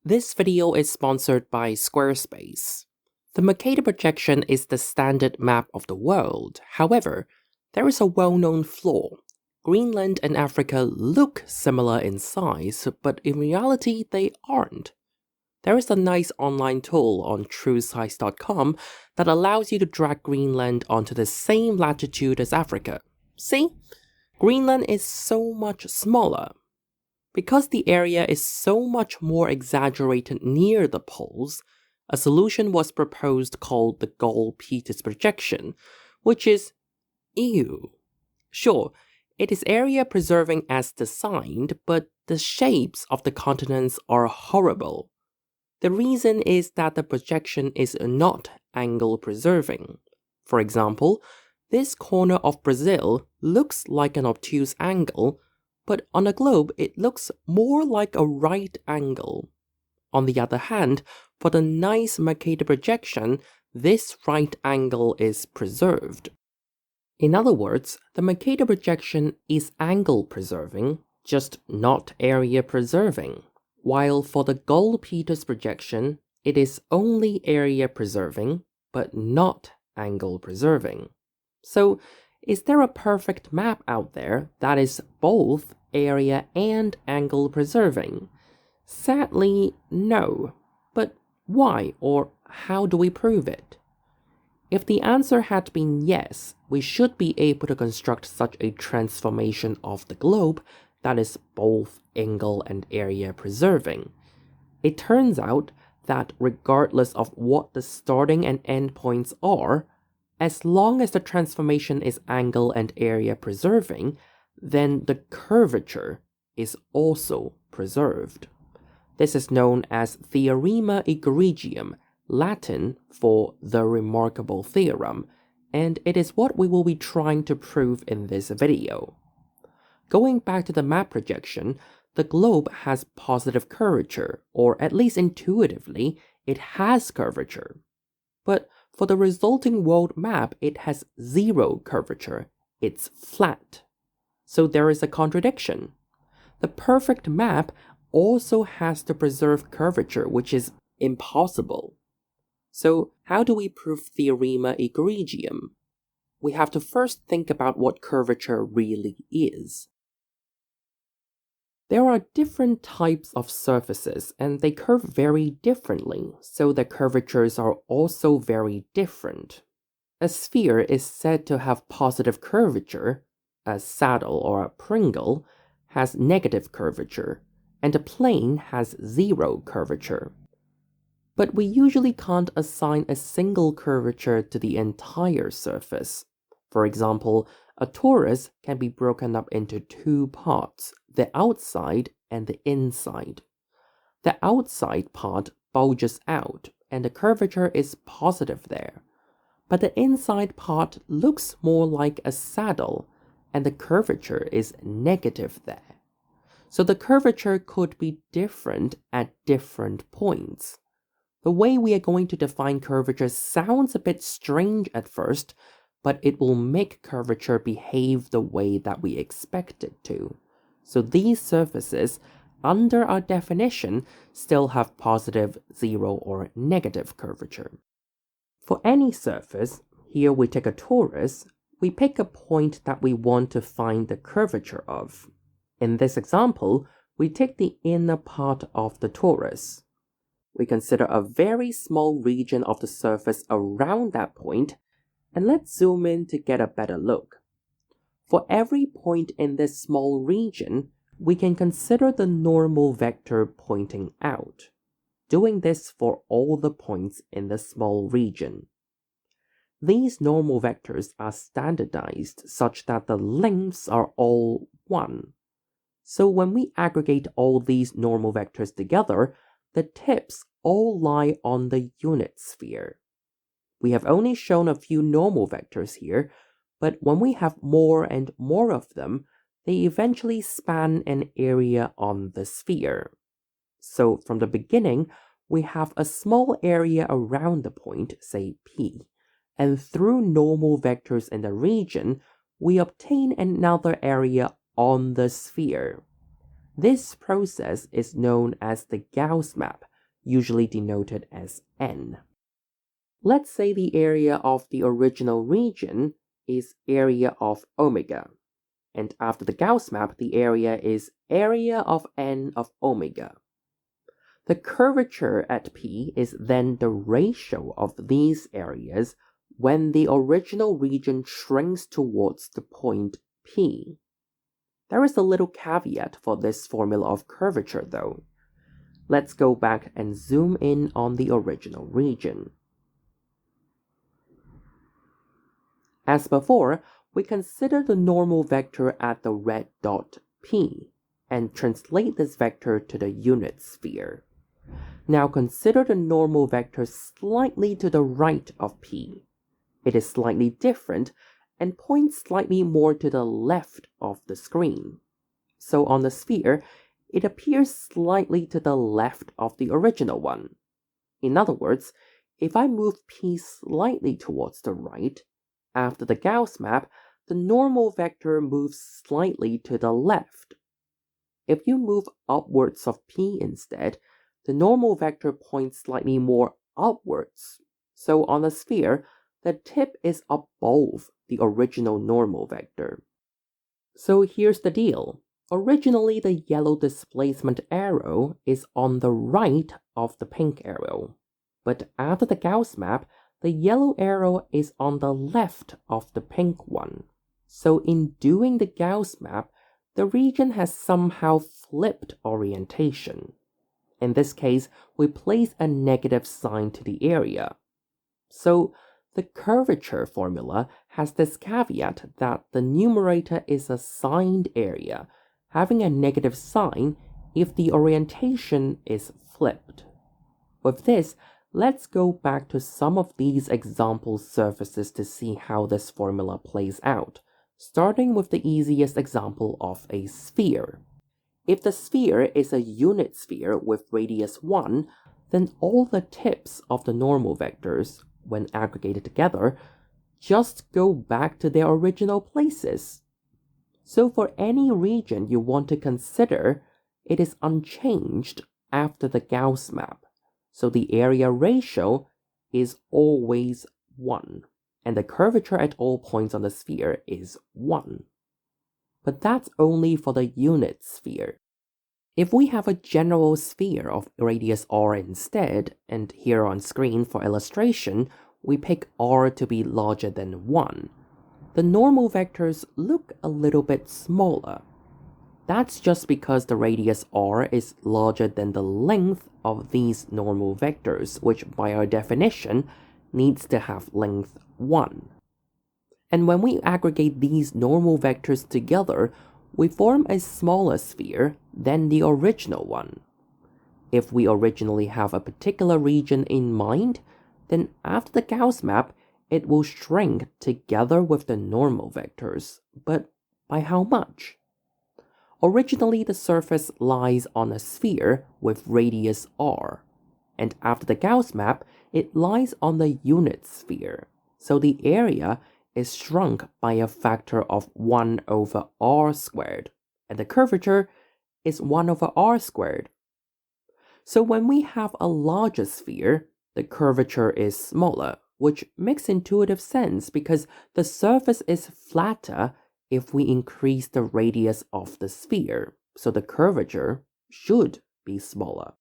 This video is sponsored by Squarespace. The Mercator projection is the standard map of the world. However, there is a well-known flaw. Greenland and Africa look similar in size, but in reality they aren't. There is a nice online tool on truesize.com that allows you to drag Greenland onto the same latitude as Africa. See? Greenland is so much smaller. Because the area is so much more exaggerated near the poles, a solution was proposed called the Gall-Peters projection, which is ew. Sure, it is area preserving as designed, but the shapes of the continents are horrible. The reason is that the projection is not angle preserving. For example, this corner of Brazil looks like an obtuse angle, but on a globe it looks more like a right angle. On the other hand, for the nice Mercator projection, this right angle is preserved. In other words, the Mercator projection is angle preserving, just not area preserving, while for the Gall-Peters projection, it is only area preserving, but not angle preserving. So, is there a perfect map out there that is both area and angle preserving? Sadly, no. But why, or how do we prove it? If the answer had been yes, we should be able to construct such a transformation of the globe that is both angle and area preserving. It turns out that regardless of what the starting and end points are, as long as the transformation is angle and area preserving, then the curvature is also preserved. This is known as Theorema Egregium, Latin for the remarkable theorem, and it is what we will be trying to prove in this video. Going back to the map projection, the globe has positive curvature, or at least intuitively, it has curvature. But for the resulting world map, it has zero curvature. It's flat. So there is a contradiction. The perfect map also has to preserve curvature, which is impossible. So how do we prove Theorema Egregium? We have to first think about what curvature really is. There are different types of surfaces, and they curve very differently, so the curvatures are also very different. A sphere is said to have positive curvature, a saddle or a Pringle has negative curvature, and a plane has zero curvature. But we usually can't assign a single curvature to the entire surface. For example, a torus can be broken up into two parts, the outside and the inside. The outside part bulges out, and the curvature is positive there. But the inside part looks more like a saddle, and the curvature is negative there. So the curvature could be different at different points. The way we are going to define curvature sounds a bit strange at first, but it will make curvature behave the way that we expect it to. So these surfaces, under our definition, still have positive, zero, or negative curvature. For any surface, here we take a torus, we pick a point that we want to find the curvature of. In this example, we take the inner part of the torus. We consider a very small region of the surface around that point, and let's zoom in to get a better look. For every point in this small region, we can consider the normal vector pointing out, doing this for all the points in the small region. These normal vectors are standardized such that the lengths are all 1. So when we aggregate all these normal vectors together, the tips all lie on the unit sphere. We have only shown a few normal vectors here, but when we have more and more of them, they eventually span an area on the sphere. So from the beginning, we have a small area around the point, say P, and through normal vectors in the region, we obtain another area on the sphere. This process is known as the Gauss map, usually denoted as n. Let's say the area of the original region is area of omega, and after the Gauss map, the area is area of n of omega. The curvature at P is then the ratio of these areas when the original region shrinks towards the point P. There is a little caveat for this formula of curvature though. Let's go back and zoom in on the original region. As before, we consider the normal vector at the red dot P and translate this vector to the unit sphere. Now consider the normal vector slightly to the right of P. It is slightly different and points slightly more to the left of the screen. So on the sphere, it appears slightly to the left of the original one. In other words, if I move P slightly towards the right, after the Gauss map, the normal vector moves slightly to the left. If you move upwards of P instead, the normal vector points slightly more upwards. So on the sphere, the tip is above the original normal vector. So here's the deal. Originally, the yellow displacement arrow is on the right of the pink arrow. But after the Gauss map, the yellow arrow is on the left of the pink one. So in doing the Gauss map, the region has somehow flipped orientation. In this case, we place a negative sign to the area. So the curvature formula has this caveat that the numerator is a signed area, having a negative sign if the orientation is flipped. With this, let's go back to some of these example surfaces to see how this formula plays out, starting with the easiest example of a sphere. If the sphere is a unit sphere with radius 1, then all the tips of the normal vectors, when aggregated together, just go back to their original places. So for any region you want to consider, it is unchanged after the Gauss map. So the area ratio is always 1, and the curvature at all points on the sphere is 1. But that's only for the unit sphere. If we have a general sphere of radius r instead, and here on screen for illustration, we pick r to be larger than 1, the normal vectors look a little bit smaller. That's just because the radius r is larger than the length of these normal vectors, which by our definition needs to have length 1. And when we aggregate these normal vectors together, we form a smaller sphere than the original one. If we originally have a particular region in mind, then after the Gauss map, it will shrink together with the normal vectors. But by how much? Originally, the surface lies on a sphere with radius r, and after the Gauss map, it lies on the unit sphere. So the area is shrunk by a factor of 1 over r squared, and the curvature is 1 over r squared. So when we have a larger sphere, the curvature is smaller, which makes intuitive sense because the surface is flatter if we increase the radius of the sphere, so the curvature should be smaller.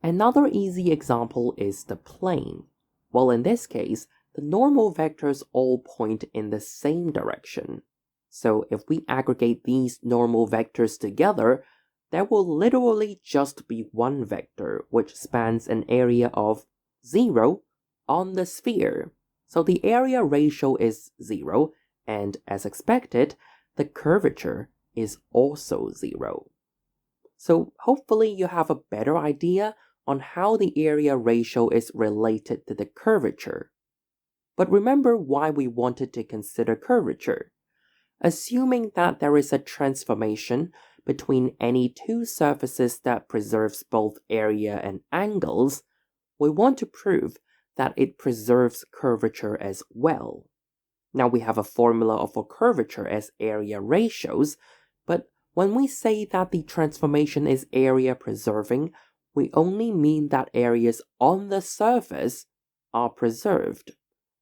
Another easy example is the plane. Well, in this case, the normal vectors all point in the same direction. So if we aggregate these normal vectors together, there will literally just be one vector which spans an area of 0 on the sphere. So the area ratio is 0, and as expected, the curvature is also 0. So hopefully you have a better idea on how the area ratio is related to the curvature. But remember why we wanted to consider curvature. Assuming that there is a transformation between any two surfaces that preserves both area and angles, we want to prove that it preserves curvature as well. Now we have a formula for curvature as area ratios, but when we say that the transformation is area preserving, we only mean that areas on the surface are preserved.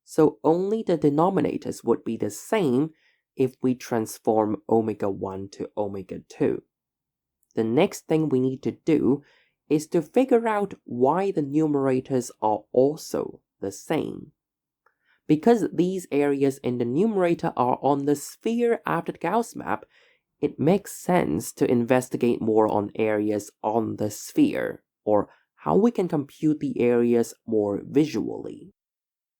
So only the denominators would be the same if we transform omega 1 to omega 2. The next thing we need to do is to figure out why the numerators are also the same. Because these areas in the numerator are on the sphere after the Gauss map, it makes sense to investigate more on areas on the sphere, or how we can compute the areas more visually.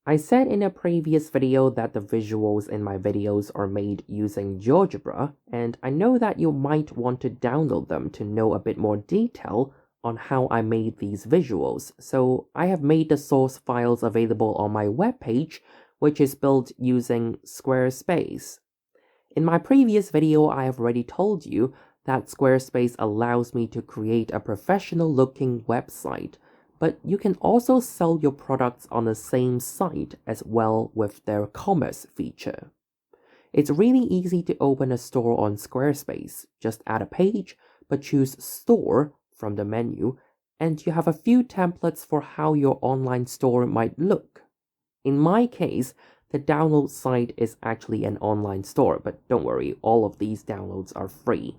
I said in a previous video that the visuals in my videos are made using GeoGebra, and I know that you might want to download them to know a bit more detail on how I made these visuals, so I have made the source files available on my webpage, which is built using Squarespace. In my previous video, I have already told you that Squarespace allows me to create a professional-looking website, but you can also sell your products on the same site as well with their commerce feature. It's really easy to open a store on Squarespace. Just add a page, but choose Store from the menu, and you have a few templates for how your online store might look. In my case, the download site is actually an online store, but don't worry, all of these downloads are free.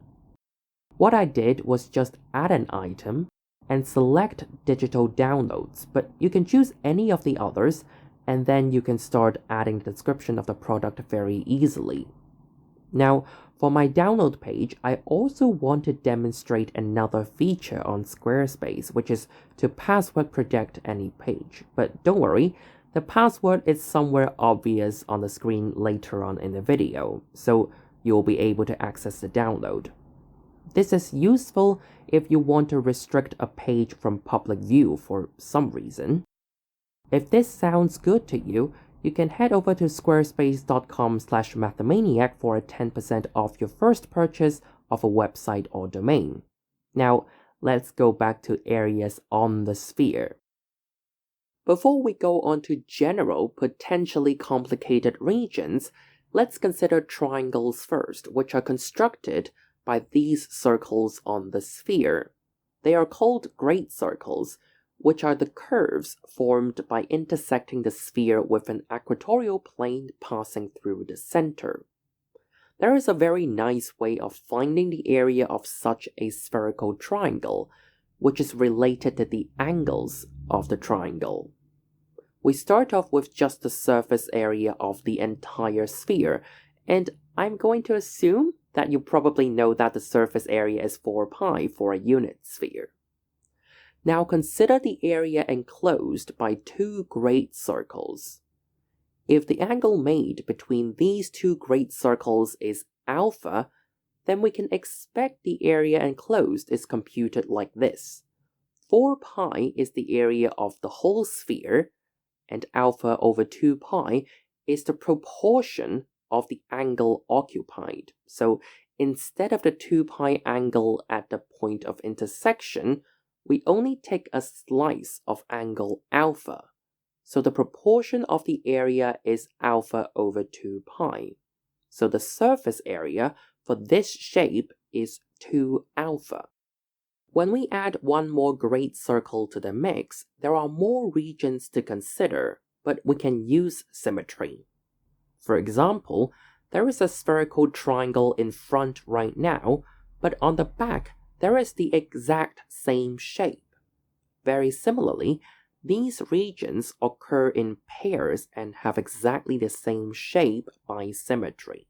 What I did was just add an item and select digital downloads, but you can choose any of the others, and then you can start adding the description of the product very easily. Now, for my download page, I also want to demonstrate another feature on Squarespace, which is to password protect any page. But don't worry, the password is somewhere obvious on the screen later on in the video, so you'll be able to access the download. This is useful if you want to restrict a page from public view for some reason. If this sounds good to you, you can head over to squarespace.com/mathemaniac for a 10% off your first purchase of a website or domain. Now, let's go back to areas on the sphere. Before we go on to general, potentially complicated regions, let's consider triangles first, which are constructed by these circles on the sphere. They are called great circles, which are the curves formed by intersecting the sphere with an equatorial plane passing through the center. There is a very nice way of finding the area of such a spherical triangle, which is related to the angles of the triangle. We start off with just the surface area of the entire sphere, and I'm going to assume that you probably know that the surface area is 4 pi for a unit sphere. Now consider the area enclosed by two great circles. If the angle made between these two great circles is alpha, then we can expect the area enclosed is computed like this. 4 pi is the area of the whole sphere, and alpha over 2 pi is the proportion of the angle occupied. So instead of the 2 pi angle at the point of intersection, we only take a slice of angle alpha. So the proportion of the area is alpha over 2 pi. So the surface area for this shape is 2 alpha. When we add one more great circle to the mix, there are more regions to consider, but we can use symmetry. For example, there is a spherical triangle in front right now, but on the back there is the exact same shape. Very similarly, these regions occur in pairs and have exactly the same shape by symmetry.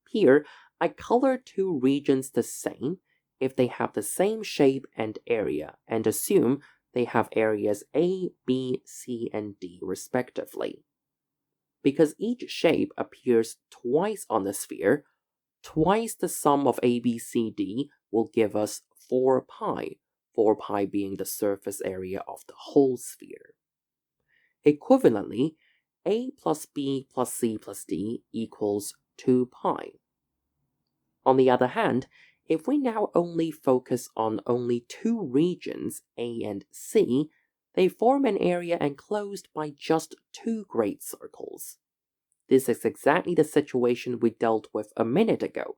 Here, I color two regions the same if they have the same shape and area, and assume they have areas A, B, C, and D respectively. Because each shape appears twice on the sphere, twice the sum of A, B, C, D will give us 4 pi, 4 pi being the surface area of the whole sphere. Equivalently, A plus B plus C plus D equals 2 pi. On the other hand, if we now only focus on only two regions, A and C, they form an area enclosed by just two great circles. This is exactly the situation we dealt with a minute ago.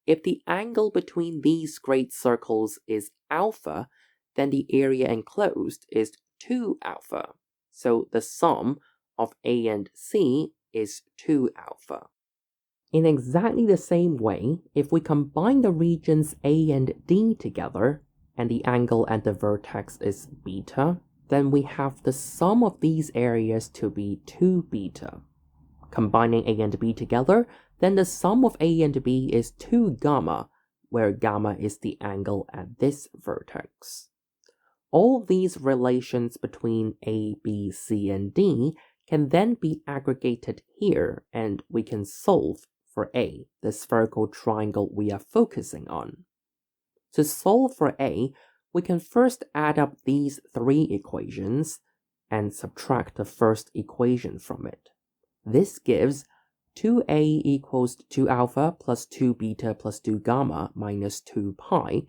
If the angle between these great circles is alpha, then the area enclosed is 2 alpha. So the sum of A and C is 2 alpha. In exactly the same way, if we combine the regions A and D together, and the angle at the vertex is beta, then we have the sum of these areas to be 2 beta. Combining A and B together, then the sum of A and B is 2 gamma, where gamma is the angle at this vertex. All these relations between A, B, C, and D can then be aggregated here, and we can solve for A, the spherical triangle we are focusing on. To solve for A, we can first add up these 3 equations and subtract the first equation from it. This gives 2A equals 2 alpha plus 2 beta plus 2 gamma minus 2 pi,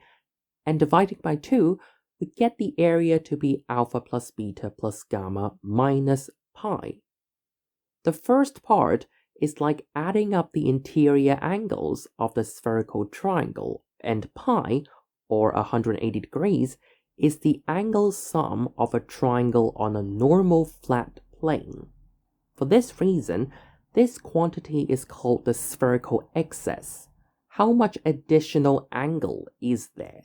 and dividing by 2, we get the area to be alpha plus beta plus gamma minus pi. The first part is like adding up the interior angles of the spherical triangle, and pi, or 180 degrees, is the angle sum of a triangle on a normal flat plane. For this reason, this quantity is called the spherical excess. How much additional angle is there?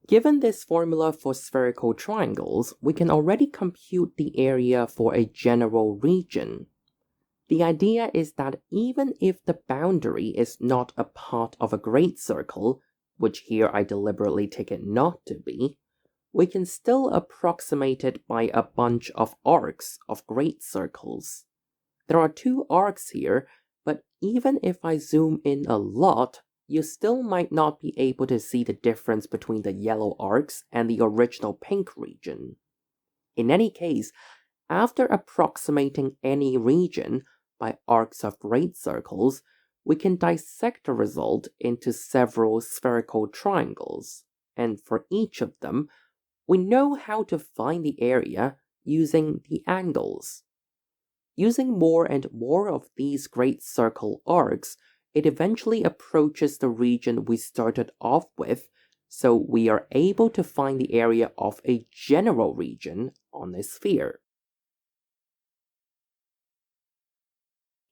Given this formula for spherical triangles, we can already compute the area for a general region. The idea is that even if the boundary is not a part of a great circle, which here I deliberately take it not to be, we can still approximate it by a bunch of arcs of great circles. There are 2 arcs here, but even if I zoom in a lot, you still might not be able to see the difference between the yellow arcs and the original pink region. In any case, after approximating any region by arcs of great circles, we can dissect the result into several spherical triangles, and for each of them, we know how to find the area using the angles. Using more and more of these great circle arcs, it eventually approaches the region we started off with, so we are able to find the area of a general region on a sphere.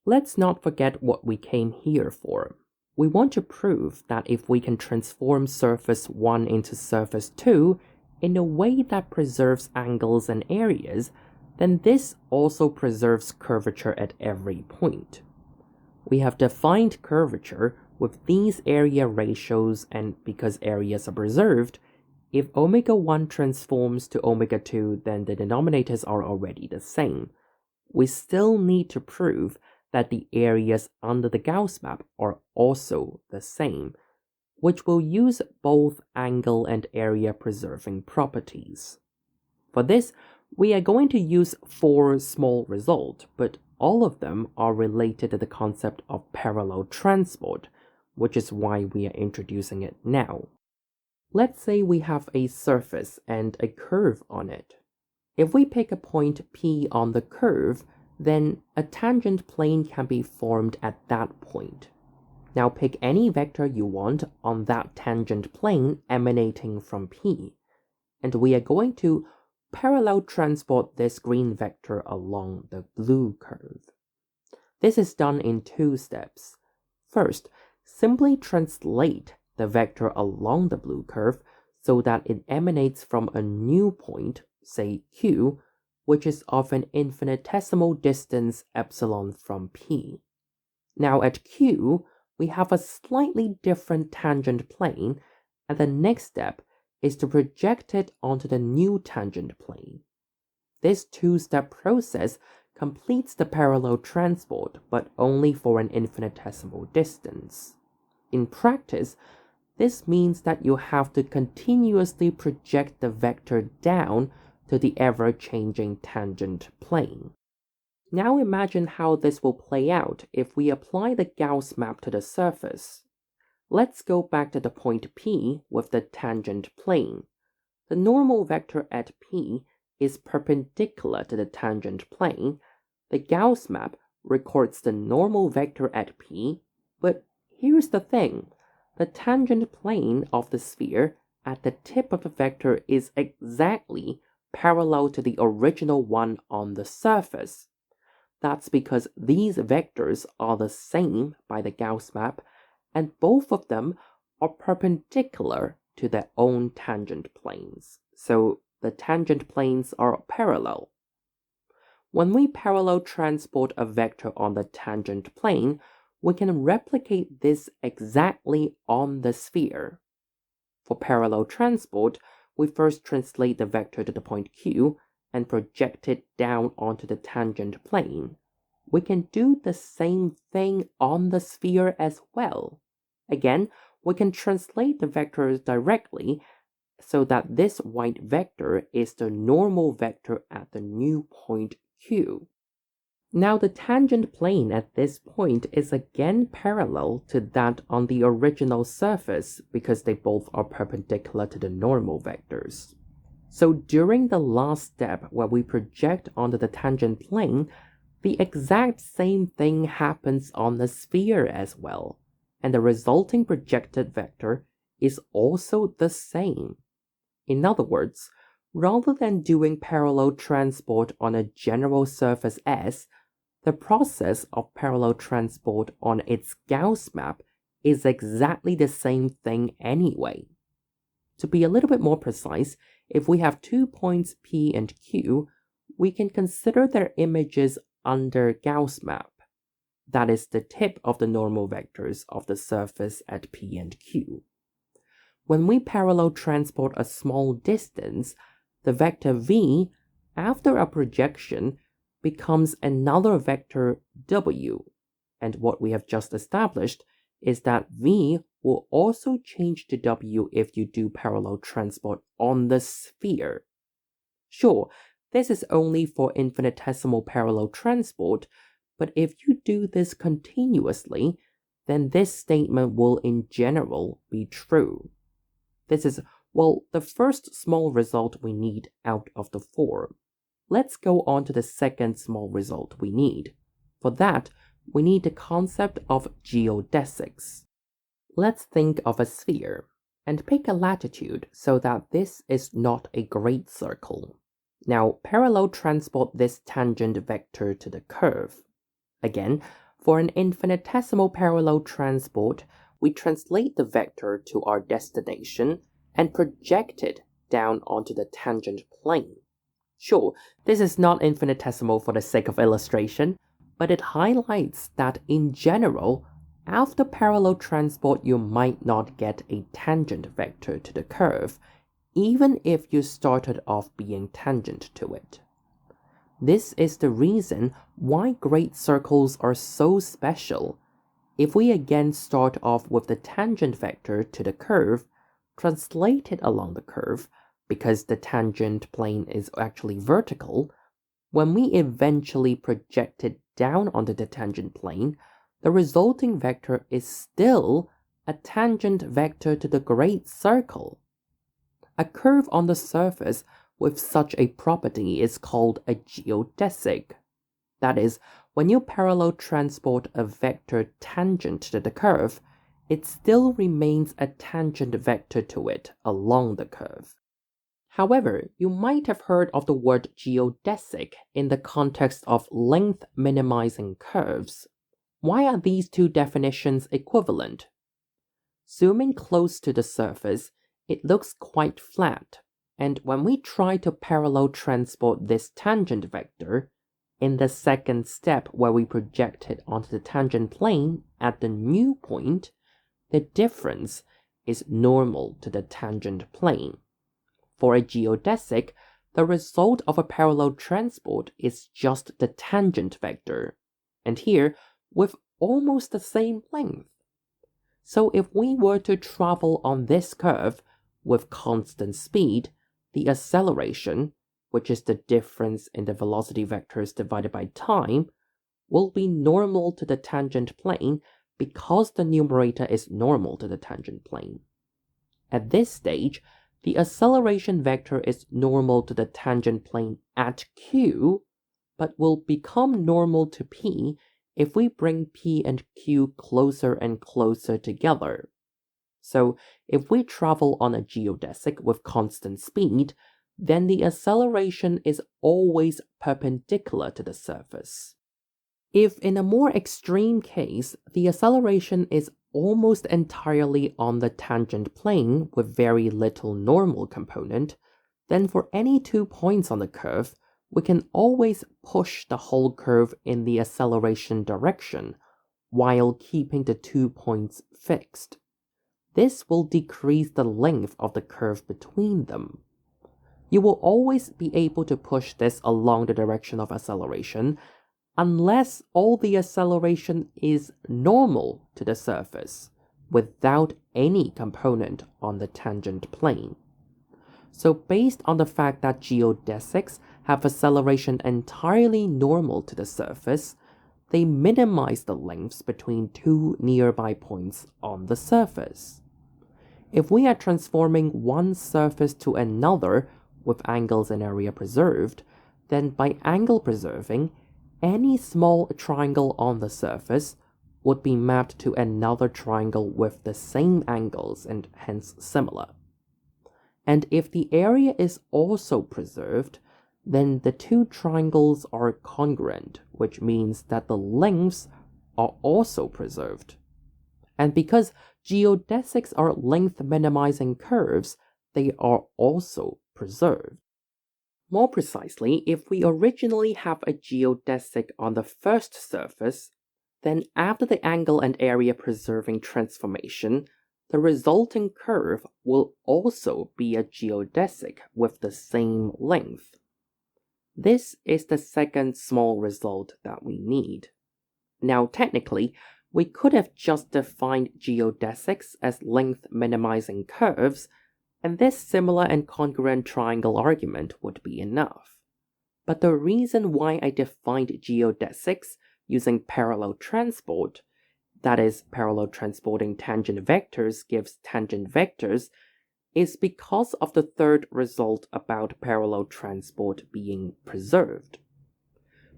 Let's not forget what we came here for. We want to prove that if we can transform surface 1 into surface 2 in a way that preserves angles and areas, then this also preserves curvature at every point. We have defined curvature with these area ratios, and because areas are preserved, if omega 1 transforms to omega 2, then the denominators are already the same. We still need to prove that the areas under the Gauss map are also the same, which will use both angle and area preserving properties. For this, we are going to use 4 small results, but all of them are related to the concept of parallel transport, which is why we are introducing it now. Let's say we have a surface and a curve on it. If we pick a point P on the curve, then a tangent plane can be formed at that point. Now pick any vector you want on that tangent plane emanating from P, and we are going to parallel transport this green vector along the blue curve. This is done in 2 steps. First, simply translate the vector along the blue curve so that it emanates from a new point, say Q, which is of an infinitesimal distance epsilon from P. Now at Q, we have a slightly different tangent plane, and the next step is to project it onto the new tangent plane. This 2-step process completes the parallel transport, but only for an infinitesimal distance. In practice, this means that you have to continuously project the vector down to the ever-changing tangent plane. Now imagine how this will play out if we apply the Gauss map to the surface. Let's go back to the point P with the tangent plane. The normal vector at P is perpendicular to the tangent plane. The Gauss map records the normal vector at P, but here's the thing. The tangent plane of the sphere at the tip of the vector is exactly parallel to the original one on the surface. That's because these vectors are the same by the Gauss map, and both of them are perpendicular to their own tangent planes. So the tangent planes are parallel. When we parallel transport a vector on the tangent plane, we can replicate this exactly on the sphere. For parallel transport, we first translate the vector to the point Q and project it down onto the tangent plane. We can do the same thing on the sphere as well. Again, we can translate the vectors directly so that this white vector is the normal vector at the new point Q. Now the tangent plane at this point is again parallel to that on the original surface because they both are perpendicular to the normal vectors. So during the last step where we project onto the tangent plane, the exact same thing happens on the sphere as well, and the resulting projected vector is also the same. In other words, rather than doing parallel transport on a general surface S, the process of parallel transport on its Gauss map is exactly the same thing anyway. To be a little bit more precise, if we have 2 points P and Q, we can consider their images under Gauss map. That is the tip of the normal vectors of the surface at P and Q. When we parallel transport a small distance, the vector v, after a projection, becomes another vector w, and what we have just established is that v will also change to w if you do parallel transport on the sphere. Sure, this is only for infinitesimal parallel transport, but if you do this continuously, then this statement will in general be true. This is, well, the first small result we need out of the 4. Let's go on to the second small result we need. For that, we need the concept of geodesics. Let's think of a sphere, and pick a latitude so that this is not a great circle. Now, parallel transport this tangent vector to the curve. Again, for an infinitesimal parallel transport, we translate the vector to our destination and project it down onto the tangent plane. Sure, this is not infinitesimal for the sake of illustration, but it highlights that in general, after parallel transport you might not get a tangent vector to the curve, even if you started off being tangent to it. This is the reason why great circles are so special. If we again start off with the tangent vector to the curve, translate it along the curve, because the tangent plane is actually vertical, when we eventually project it down onto the tangent plane, the resulting vector is still a tangent vector to the great circle. A curve on the surface with such a property is called a geodesic. That is, when you parallel transport a vector tangent to the curve, it still remains a tangent vector to it along the curve. However, you might have heard of the word geodesic in the context of length minimizing curves. Why are these two definitions equivalent? Zooming close to the surface, it looks quite flat, and when we try to parallel transport this tangent vector, in the second step where we project it onto the tangent plane at the new point, the difference is normal to the tangent plane. For a geodesic, the result of a parallel transport is just the tangent vector, and here with almost the same length. So if we were to travel on this curve with constant speed, the acceleration, which is the difference in the velocity vectors divided by time, will be normal to the tangent plane because the numerator is normal to the tangent plane. At this stage, the acceleration vector is normal to the tangent plane at Q, but will become normal to P if we bring P and Q closer and closer together. So if we travel on a geodesic with constant speed, then the acceleration is always perpendicular to the surface. If in a more extreme case, the acceleration is almost entirely on the tangent plane with very little normal component, then for any 2 points on the curve, we can always push the whole curve in the acceleration direction while keeping the 2 points fixed. This will decrease the length of the curve between them. You will always be able to push this along the direction of acceleration unless all the acceleration is normal to the surface without any component on the tangent plane. So based on the fact that geodesics have acceleration entirely normal to the surface, they minimize the lengths between two nearby points on the surface. If we are transforming one surface to another with angles and area preserved, then by angle preserving, any small triangle on the surface would be mapped to another triangle with the same angles and hence similar. And if the area is also preserved, then the two triangles are congruent, which means that the lengths are also preserved. And because geodesics are length minimizing curves, they are also preserved. More precisely, if we originally have a geodesic on the first surface, then after the angle and area preserving transformation, the resulting curve will also be a geodesic with the same length. This is the second small result that we need. Now, technically, we could have just defined geodesics as length minimizing curves, and this similar and congruent triangle argument would be enough. But the reason why I defined geodesics using parallel transport, that is, parallel transporting tangent vectors gives tangent vectors, is because of the third result about parallel transport being preserved.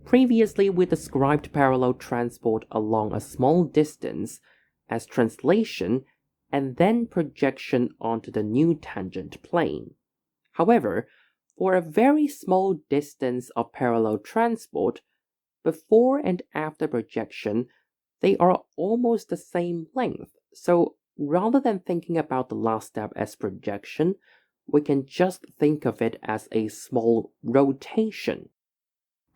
Previously, we described parallel transport along a small distance as translation and then projection onto the new tangent plane. However, for a very small distance of parallel transport, before and after projection, they are almost the same length. So rather than thinking about the last step as projection, we can just think of it as a small rotation.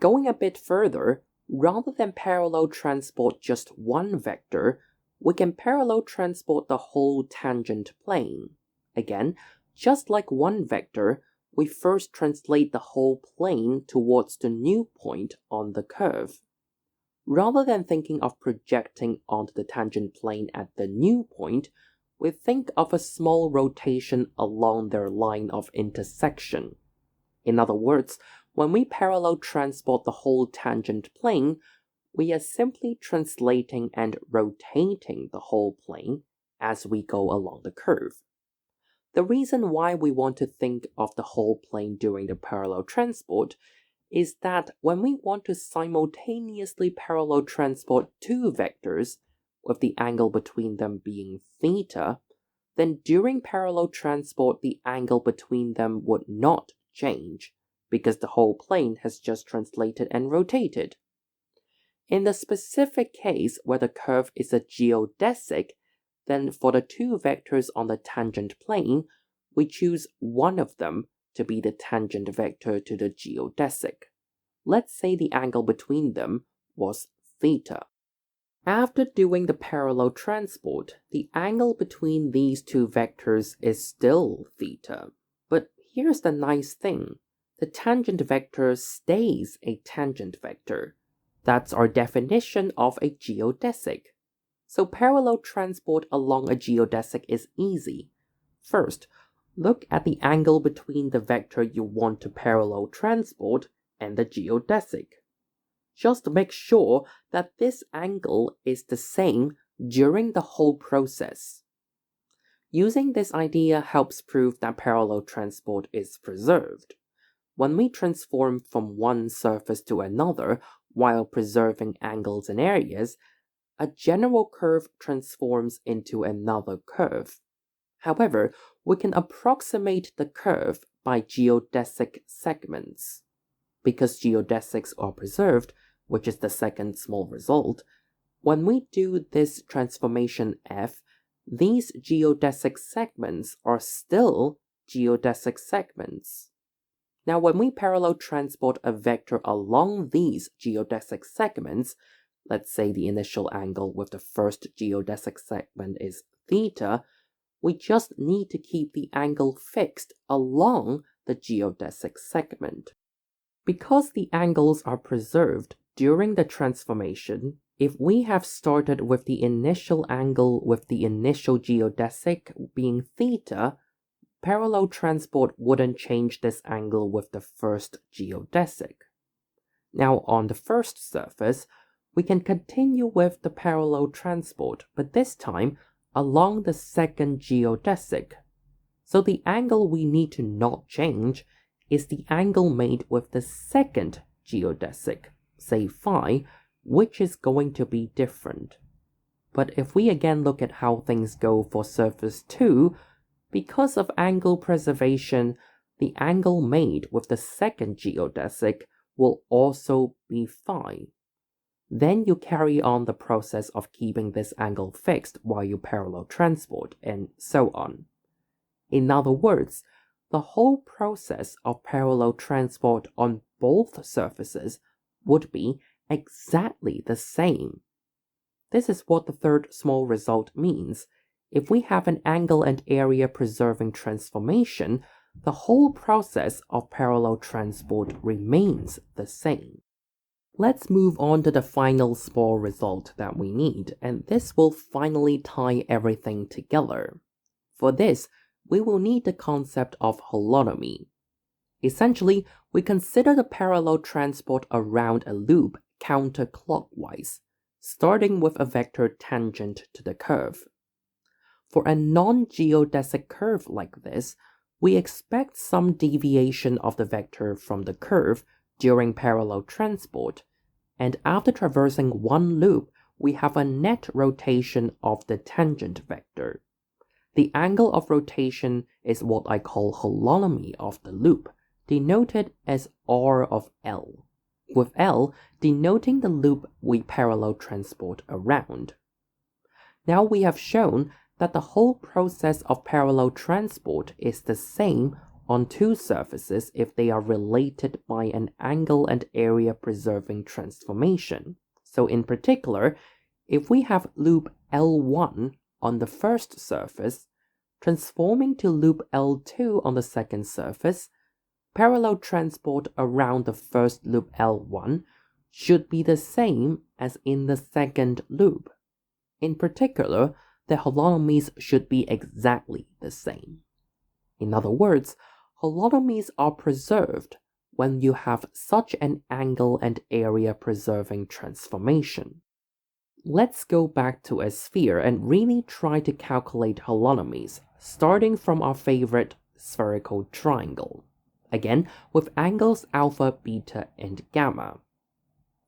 Going a bit further, rather than parallel transport just one vector, we can parallel transport the whole tangent plane. Again, just like one vector, we first translate the whole plane towards the new point on the curve. Rather than thinking of projecting onto the tangent plane at the new point, we think of a small rotation along their line of intersection. In other words, when we parallel transport the whole tangent plane, we are simply translating and rotating the whole plane as we go along the curve. The reason why we want to think of the whole plane during the parallel transport is that when we want to simultaneously parallel transport two vectors, with the angle between them being theta, then during parallel transport the angle between them would not change, because the whole plane has just translated and rotated. In the specific case where the curve is a geodesic, then for the two vectors on the tangent plane, we choose one of them to be the tangent vector to the geodesic. Let's say the angle between them was theta. After doing the parallel transport, the angle between these two vectors is still theta. But here's the nice thing. The tangent vector stays a tangent vector. That's our definition of a geodesic. So parallel transport along a geodesic is easy. First, look at the angle between the vector you want to parallel transport and the geodesic. Just make sure that this angle is the same during the whole process. Using this idea helps prove that parallel transport is preserved. When we transform from one surface to another while preserving angles and areas, a general curve transforms into another curve. However, we can approximate the curve by geodesic segments. Because geodesics are preserved, which is the second small result, when we do this transformation f, these geodesic segments are still geodesic segments. Now, when we parallel transport a vector along these geodesic segments, let's say the initial angle with the first geodesic segment is theta, we just need to keep the angle fixed along the geodesic segment. Because the angles are preserved during the transformation, if we have started with the initial angle with the initial geodesic being theta, parallel transport wouldn't change this angle with the first geodesic. Now on the first surface, we can continue with the parallel transport, but this time along the second geodesic. So the angle we need to not change is the angle made with the second geodesic, say phi, which is going to be different. But if we again look at how things go for surface 2, because of angle preservation, the angle made with the second geodesic will also be phi. Then you carry on the process of keeping this angle fixed while you parallel transport, and so on. In other words, the whole process of parallel transport on both surfaces would be exactly the same. This is what the third small result means. If we have an angle and area preserving transformation, the whole process of parallel transport remains the same. Let's move on to the final small result that we need, and this will finally tie everything together. For this, we will need the concept of holonomy. Essentially, we consider the parallel transport around a loop counterclockwise, starting with a vector tangent to the curve. For a non-geodesic curve like this, we expect some deviation of the vector from the curve during parallel transport, and after traversing one loop, we have a net rotation of the tangent vector. The angle of rotation is what I call holonomy of the loop, denoted as R of L, with L denoting the loop we parallel transport around. Now we have shown that the whole process of parallel transport is the same on two surfaces if they are related by an angle and area preserving transformation. So in particular, if we have loop L1 on the first surface, transforming to loop L2 on the second surface, parallel transport around the first loop L1 should be the same as in the second loop. In particular, the holonomies should be exactly the same. In other words, holonomies are preserved when you have such an angle and area preserving transformation. Let's go back to a sphere and really try to calculate holonomies, starting from our favorite spherical triangle. Again, with angles alpha, beta, and gamma.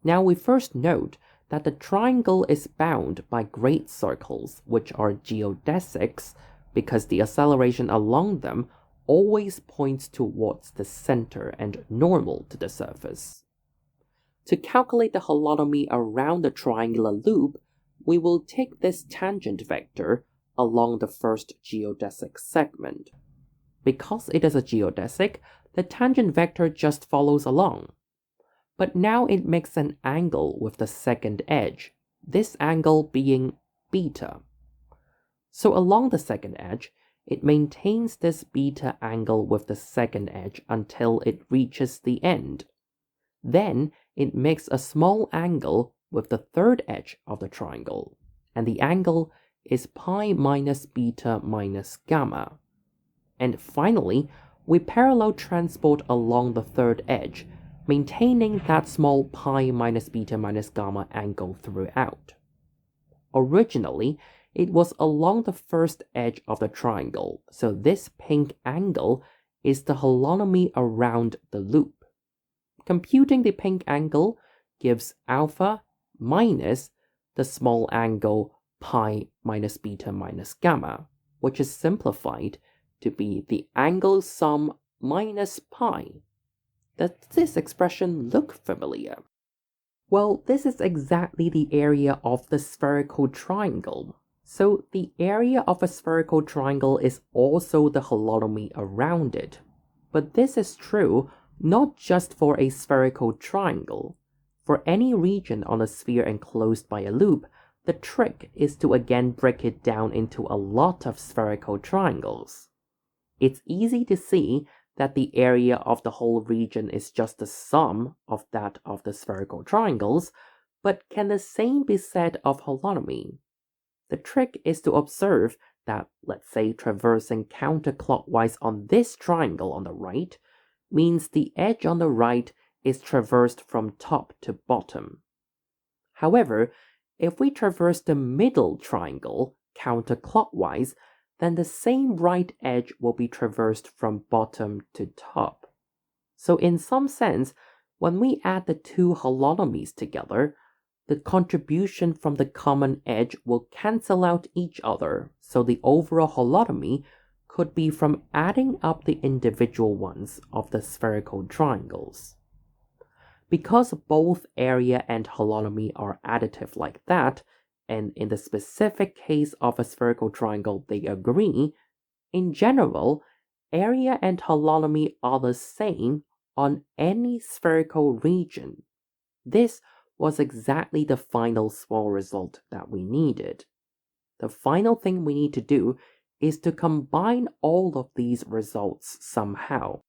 Now we first note that the triangle is bound by great circles, which are geodesics, because the acceleration along them always points towards the center and normal to the surface. To calculate the holonomy around the triangular loop, we will take this tangent vector along the first geodesic segment. Because it is a geodesic, the tangent vector just follows along. But now it makes an angle with the second edge, this angle being beta. So along the second edge, it maintains this beta angle with the second edge until it reaches the end. Then it makes a small angle with the third edge of the triangle, and the angle is pi minus beta minus gamma. And finally, we parallel transport along the third edge, maintaining that small pi minus beta minus gamma angle throughout. Originally, it was along the first edge of the triangle, so this pink angle is the holonomy around the loop. Computing the pink angle gives alpha minus the small angle pi minus beta minus gamma, which is simplified to be the angle sum minus pi. Does this expression look familiar? Well, this is exactly the area of the spherical triangle. So the area of a spherical triangle is also the holonomy around it. But this is true not just for a spherical triangle. For any region on a sphere enclosed by a loop, the trick is to again break it down into a lot of spherical triangles. It's easy to see that the area of the whole region is just the sum of that of the spherical triangles, but can the same be said of holonomy? The trick is to observe that, let's say, traversing counterclockwise on this triangle on the right means the edge on the right is traversed from top to bottom. However, if we traverse the middle triangle counterclockwise, then the same right edge will be traversed from bottom to top. So in some sense, when we add the two holonomies together, the contribution from the common edge will cancel out each other, so the overall holonomy could be from adding up the individual ones of the spherical triangles. Because both area and holonomy are additive like that, and in the specific case of a spherical triangle they agree, in general, area and holonomy are the same on any spherical region. This was exactly the final small result that we needed. The final thing we need to do is to combine all of these results somehow.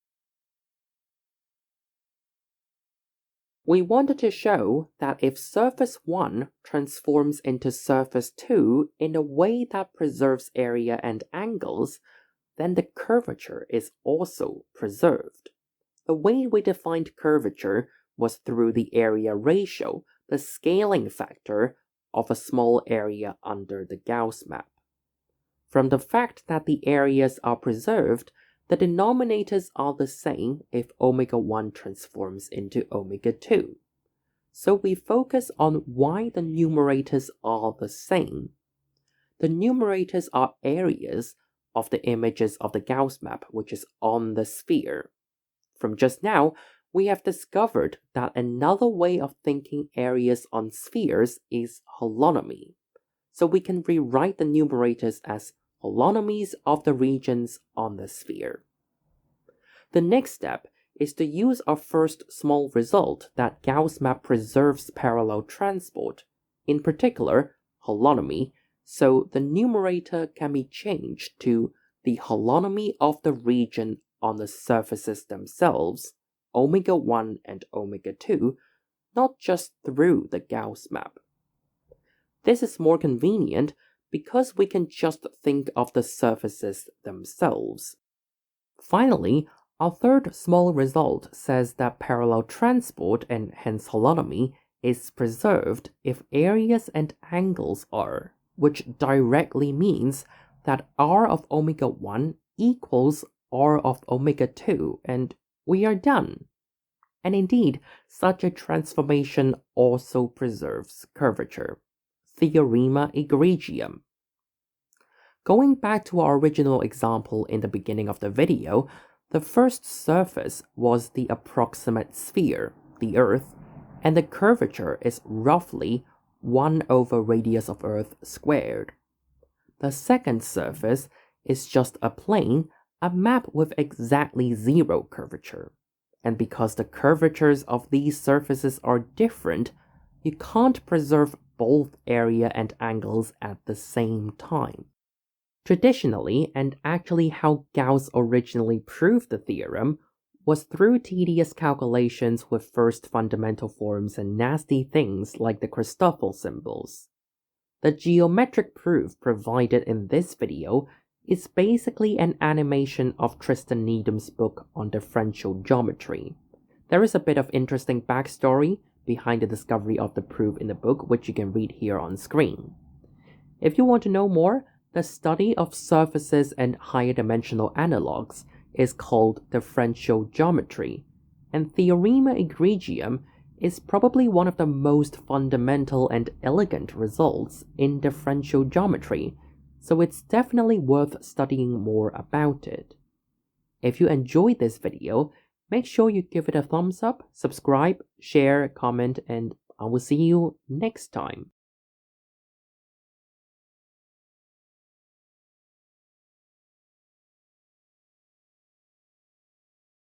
We wanted to show that if surface 1 transforms into surface 2 in a way that preserves area and angles, then the curvature is also preserved. The way we defined curvature was through the area ratio, the scaling factor of a small area under the Gauss map. From the fact that the areas are preserved, the denominators are the same if omega 1 transforms into omega 2. So we focus on why the numerators are the same. The numerators are areas of the images of the Gauss map, which is on the sphere. From just now, we have discovered that another way of thinking areas on spheres is holonomy. So we can rewrite the numerators as holonomies of the regions on the sphere. The next step is to use our first small result that Gauss map preserves parallel transport, in particular holonomy, so the numerator can be changed to the holonomy of the region on the surfaces themselves, omega 1 and omega 2, not just through the Gauss map. This is more convenient because we can just think of the surfaces themselves. Finally, our third small result says that parallel transport and hence holonomy is preserved if areas and angles are, which directly means that r of omega 1 equals r of omega 2, and we are done. And indeed, such a transformation also preserves curvature. Theorema egregium. Going back to our original example in the beginning of the video, the first surface was the approximate sphere, the Earth, and the curvature is roughly 1 over radius of Earth squared. The second surface is just a plane, a map with exactly 0 curvature. And because the curvatures of these surfaces are different, you can't preserve both area and angles at the same time. Traditionally, and actually how Gauss originally proved the theorem, was through tedious calculations with first fundamental forms and nasty things like the Christoffel symbols. The geometric proof provided in this video is basically an animation of Tristan Needham's book on differential geometry. There is a bit of interesting backstory behind the discovery of the proof in the book, which you can read here on screen. If you want to know more, the study of surfaces and higher dimensional analogs is called differential geometry, and Theorema egregium is probably one of the most fundamental and elegant results in differential geometry, so it's definitely worth studying more about it. If you enjoyed this video, make sure you give it a thumbs up, subscribe, share, comment, and I will see you next time.